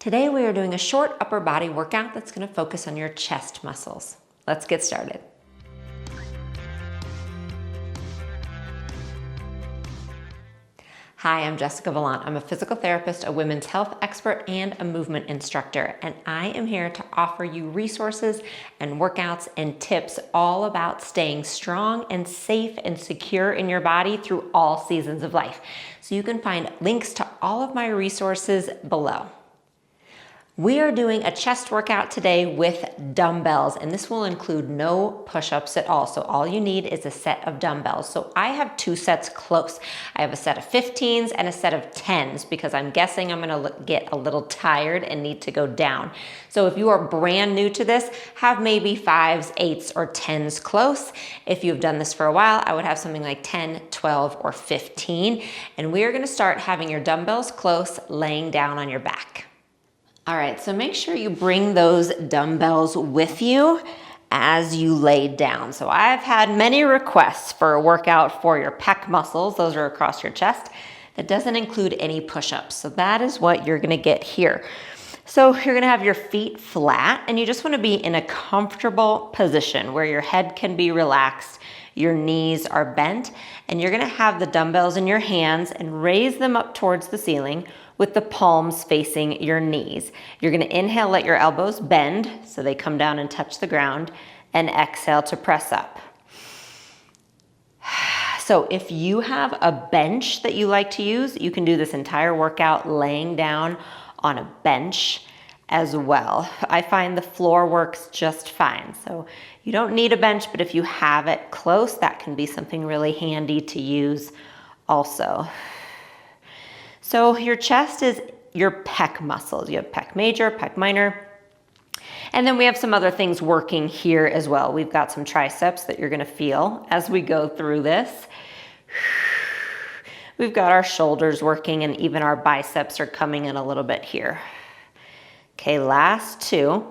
Today we are doing a short upper body workout that's going to focus on your chest muscles. Let's get started. Hi, I'm Jessica Valant. I'm a physical therapist, a women's health expert, and a movement instructor, and I am here to offer you resources and workouts and tips all about staying strong and safe and secure in your body through all seasons of life. So you can find links to all of my resources below. We are doing a chest workout today with dumbbells, and this will include no push-ups at all. So all you need is a set of dumbbells. So I have two sets close. I have a set of 15s and a set of 10s because I'm guessing I'm gonna get a little tired and need to go down. So if you are brand new to this, have maybe 5s, 8s, or 10s close. If you've done this for a while, I would have something like 10, 12, or 15. And we are gonna start having your dumbbells close, laying down on your back. All right, so make sure you bring those dumbbells with you as you lay down. So I've had many requests for a workout for your pec muscles, those are across your chest, that doesn't include any push-ups. So that is what you're gonna get here. So you're gonna have your feet flat and you just wanna be in a comfortable position where your head can be relaxed, your knees are bent, and you're gonna have the dumbbells in your hands and raise them up towards the ceiling with the palms facing your knees. You're gonna inhale, let your elbows bend so they come down and touch the ground, and exhale to press up. So if you have a bench that you like to use, you can do this entire workout laying down on a bench as well. I find the floor works just fine. So you don't need a bench, but if you have it close, that can be something really handy to use also. So your chest is your pec muscles. You have pec major, pec minor, and then we have some other things working here as well. We've got some triceps that you're gonna feel as we go through this. We've got our shoulders working and even our biceps are coming in a little bit here. Okay, last two.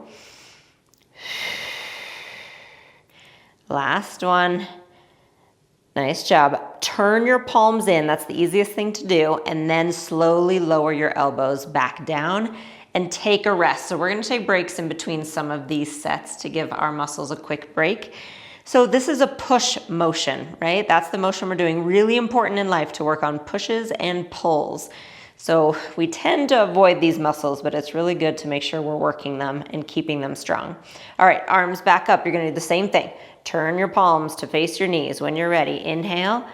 Last one. Nice job. Turn your palms in, that's the easiest thing to do, and then slowly lower your elbows back down and take a rest. So we're gonna take breaks in between some of these sets to give our muscles a quick break. So this is a push motion, right? That's the motion we're doing. Really important in life to work on pushes and pulls. So we tend to avoid these muscles, but it's really good to make sure we're working them and keeping them strong. All right, arms back up. You're gonna do the same thing. Turn your palms to face your knees. When you're ready, inhale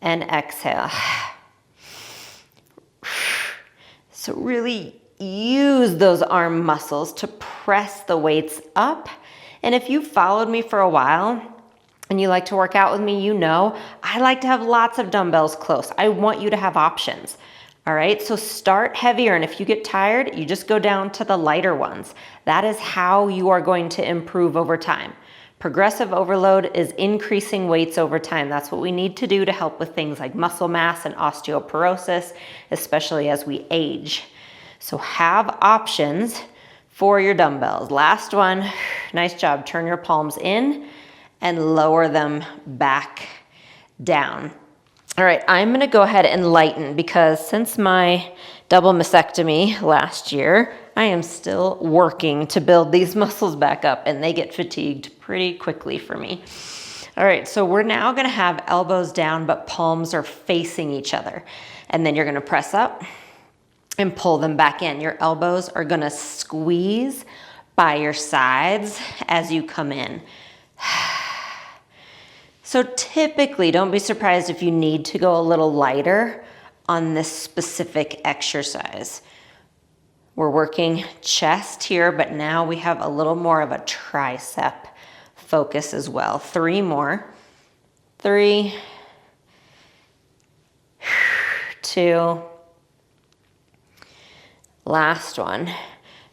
and exhale. So really use those arm muscles to press the weights up. And if you've followed me for a while and you like to work out with me, you know I like to have lots of dumbbells close. I want you to have options. All right, so start heavier, and if you get tired, you just go down to the lighter ones. That is how you are going to improve over time. Progressive overload is increasing weights over time. That's what we need to do to help with things like muscle mass and osteoporosis, especially as we age. So have options for your dumbbells. Last one, nice job. Turn your palms in and lower them back down. All right, I'm gonna go ahead and lighten because since my double mastectomy last year, I am still working to build these muscles back up and they get fatigued pretty quickly for me. All right, so we're now gonna have elbows down, but palms are facing each other. And then you're gonna press up and pull them back in. Your elbows are gonna squeeze by your sides as you come in. So typically, don't be surprised if you need to go a little lighter on this specific exercise. We're working chest here, but now we have a little more of a tricep focus as well. 3 more. 3, 2, last one.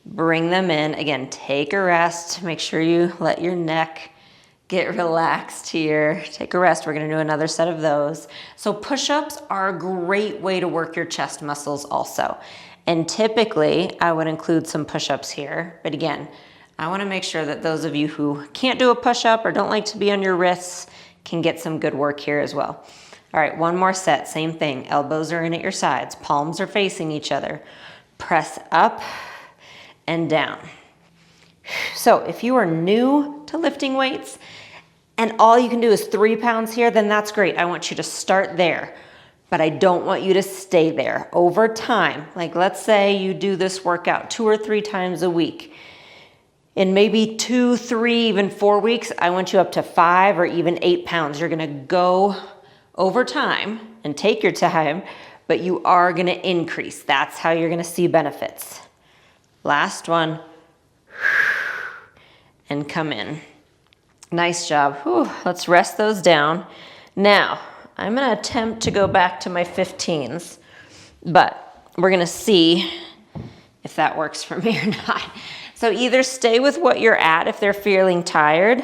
Bring them in. Again, take a rest. Make sure you let your neck get relaxed here. Take a rest. We're gonna do another set of those. So push-ups are a great way to work your chest muscles also. And typically, I would include some push-ups here. But again, I wanna make sure that those of you who can't do a push-up or don't like to be on your wrists can get some good work here as well. All right, one more set, same thing. Elbows are in at your sides. Palms are facing each other. Press up and down. So if you are new to lifting weights and all you can do is 3 pounds here, then that's great. I want you to start there, but I don't want you to stay there. Over time, like let's say you do this workout 2 or 3 times a week. In maybe 2, 3, even 4 weeks, I want you up to 5 or even 8 pounds. You're gonna go over time and take your time, but you are gonna increase. That's how you're gonna see benefits. Last one, and come in. Nice job. Whew. Let's rest those down. Now, I'm gonna attempt to go back to my 15s, but we're gonna see if that works for me or not. So either stay with what you're at if they're feeling tired,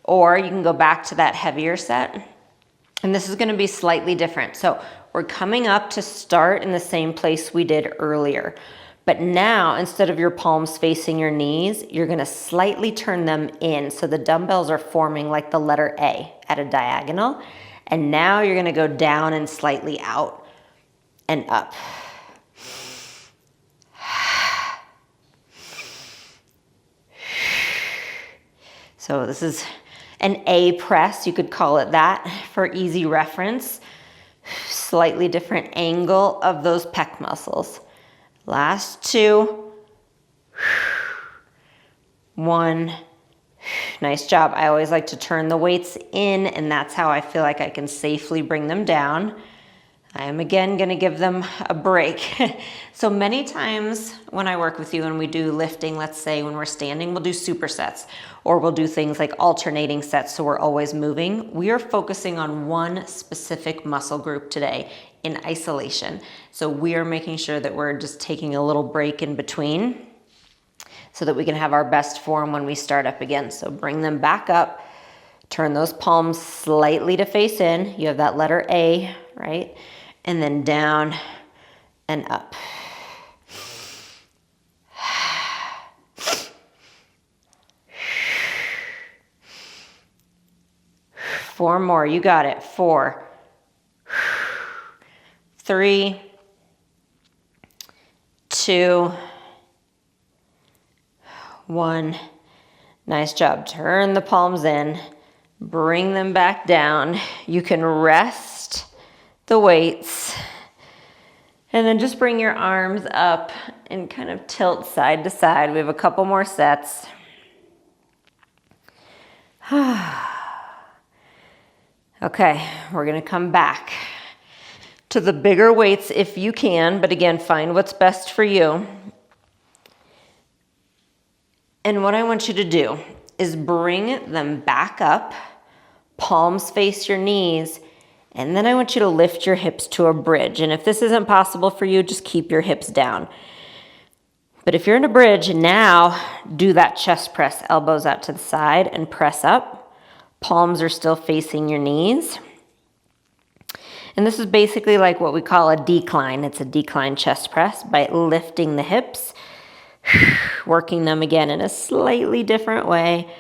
or you can go back to that heavier set. And this is gonna be slightly different. So we're coming up to start in the same place we did earlier. But now, instead of your palms facing your knees, you're gonna slightly turn them in. So the dumbbells are forming like the letter A at a diagonal. And now you're gonna go down and slightly out and up. So this is an A press, you could call it that for easy reference. Slightly different angle of those pec muscles. Last 2. 1. Nice job. I always like to turn the weights in, and that's how I feel like I can safely bring them down. I am again gonna give them a break. So many times when I work with you and we do lifting, let's say when we're standing, we'll do supersets, or we'll do things like alternating sets so we're always moving. We are focusing on one specific muscle group today in isolation. So we are making sure that we're just taking a little break in between so that we can have our best form when we start up again. So bring them back up, turn those palms slightly to face in. You have that letter A, right? And then down and up. Four more, you got it. 4, 3, 2, 1. Nice job. Turn the palms in, bring them back down. You can rest the weights, and then just bring your arms up and kind of tilt side to side. We have a couple more sets. Okay, we're gonna come back to the bigger weights if you can, but again, find what's best for you. And what I want you to do is bring them back up, palms face your knees, and then I want you to lift your hips to a bridge. And if this isn't possible for you, just keep your hips down. But if you're in a bridge, now do that chest press, elbows out to the side and press up. Palms are still facing your knees. And this is basically like what we call a decline. It's a decline chest press by lifting the hips, working them again in a slightly different way.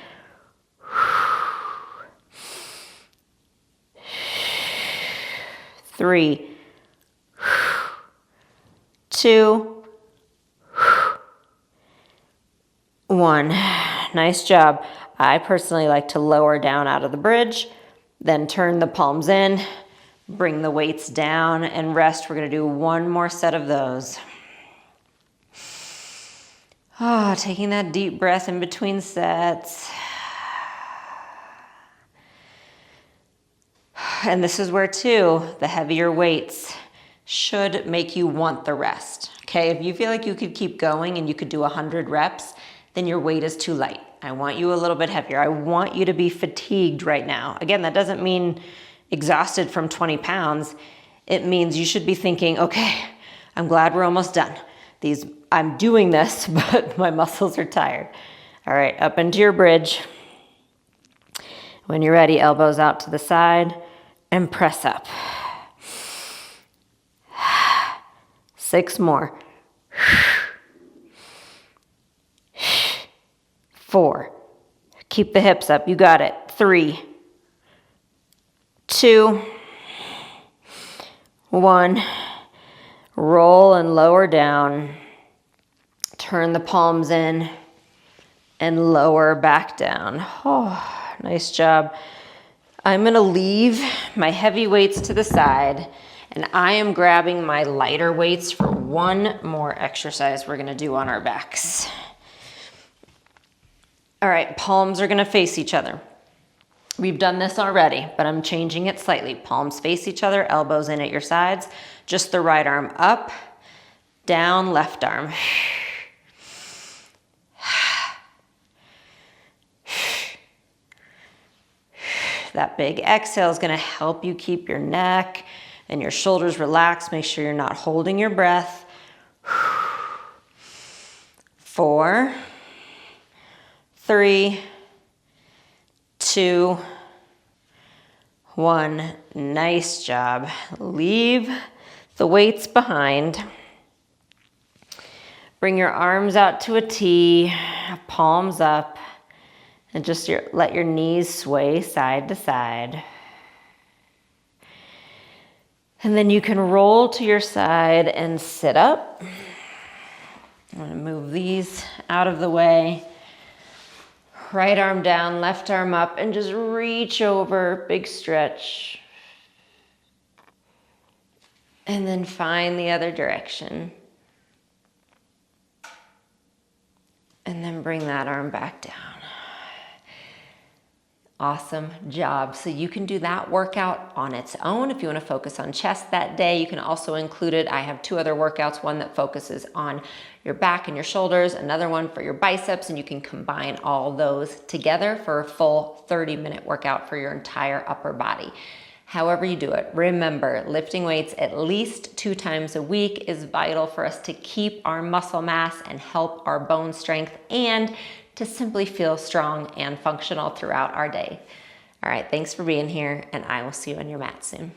3, 2, 1. Nice job. I personally like to lower down out of the bridge, then turn the palms in, bring the weights down and rest. We're gonna do one more set of those. Taking that deep breath in between sets. And this is where too, the heavier weights should make you want the rest. Okay, if you feel like you could keep going and you could do 100 reps, then your weight is too light. I want you a little bit heavier. I want you to be fatigued right now. Again, that doesn't mean exhausted from 20 pounds. It means you should be thinking, okay, I'm glad we're almost done. I'm doing this, but my muscles are tired. All right, up into your bridge. When you're ready, elbows out to the side and press up. 6 more. 4. Keep the hips up. You got it. 3, 2, 1. Roll and lower down. Turn the palms in and lower back down. Oh, nice job. I'm gonna leave my heavy weights to the side, and I am grabbing my lighter weights for one more exercise we're gonna do on our backs. All right, palms are gonna face each other. We've done this already, but I'm changing it slightly. Palms face each other, elbows in at your sides. Just the right arm up, down, left arm. That big exhale is gonna help you keep your neck and your shoulders relaxed. Make sure you're not holding your breath. 4, 3, 2, 1. Nice job. Leave the weights behind. Bring your arms out to a T, palms up, and just let your knees sway side to side. And then you can roll to your side and sit up. I'm gonna move these out of the way. Right arm down, left arm up, and just reach over, big stretch. And then find the other direction. And then bring that arm back down. Awesome job. So you can do that workout on its own. If you want to focus on chest that day, you can also include it. I have 2 other workouts, one that focuses on your back and your shoulders, another one for your biceps, and you can combine all those together for a full 30-minute workout for your entire upper body. However you do it, remember, lifting weights at least 2 times a week is vital for us to keep our muscle mass and help our bone strength and to simply feel strong and functional throughout our day. All right, thanks for being here, and I will see you on your mat soon.